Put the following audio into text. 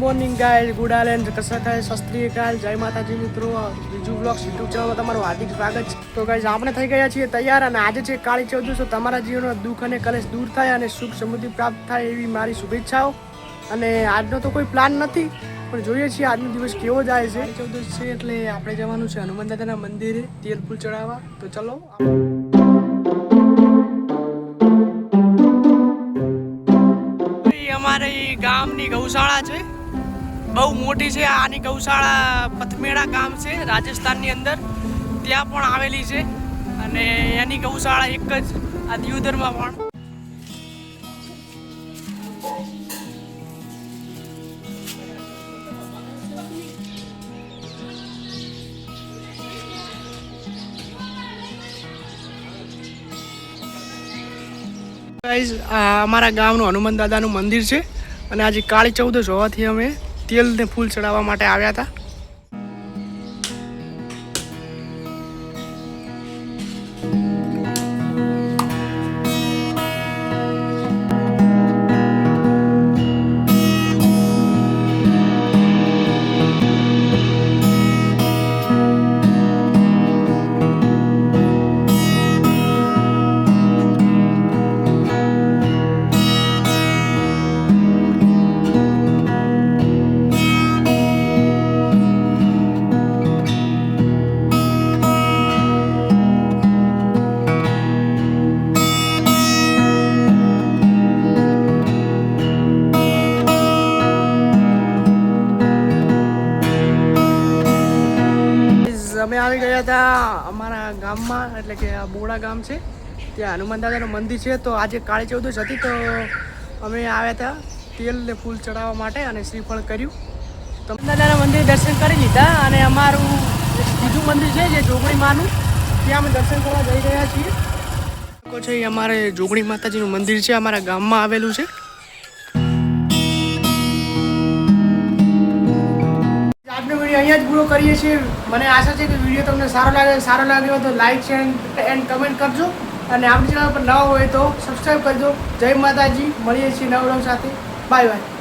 Morning guys, good આલેન્ડ કસા થાય શાસ્ત્રીય કાલ, જય માતાજી મિત્રો. બીજું બ્લોગ્સ યુટ્યુબ ચેનલમાં તમારું હાર્દિક સ્વાગત છે. તો ગાઈઝ આપણે થઈ ગયા છીએ તૈયાર અને આજે છે કાળી ચૌદશ. તમારા જીવનનો દુઃખ અને કલેશ દૂર થાય અને સુખ સમૃદ્ધિ પ્રાપ્ત થાય એવી મારી શુભેચ્છાઓ. અને આજનો તો કોઈ પ્લાન નથી, પણ જોઈએ છીએ આજનો દિવસ કેવો જાય છે. કાળી ચૌદશ છે એટલે આપણે જવાનું છે હનુમાન દાદાના મંદિરે તેલ ફૂલ ચડાવવા. તો ચલો. અમારી ગામની ગૌશાળા છે, બહુ મોટી છે. આની ગૌશાળા પથમેડા ગામ છે રાજસ્થાનની અંદર, ત્યાં પણ આવેલી છે. અને એની ગૌશાળા એક જ આ દિયોદરમાં પણ. અમારા ગામનું હનુમાન દાદાનું મંદિર છે અને આજે કાળી ચૌદશ હોવાથી અમે તેલ ને ફૂલ ચડાવવા માટે આવ્યા હતા. અમે આવી ગયા હતા અમારા ગામમાં, એટલે કે આ બોડા ગામ છે, ત્યાં હનુમાન દાદાનું મંદિર છે. તો આજે કાળી ચૌદશ હતી તો અમે આવ્યા હતા તેલ ને ફૂલ ચડાવવા માટે અને શ્રીફળ કર્યું. તો દાદાના મંદિર દર્શન કરી લીધા અને અમારું બીજું મંદિર છે જે જોગણી માનું, ત્યાં અમે દર્શન કરવા જઈ રહ્યા છીએ. છે અમારે જોગણી માતાજીનું મંદિર છે, અમારા ગામમાં આવેલું છે. અહીંયા જ પૂરો કરીએ છીએ. મને આશા છે કે વિડીયો તમને સારો લાગ્યો તો લાઈક શેર એન્ડ કમેન્ટ કરજો અને આપણી ચેનલ પર નવા હોય તો સબસ્ક્રાઈબ કરજો. જય માતાજી, મળીએ છીએ નવા વ્લોગ સાથે. Bye bye.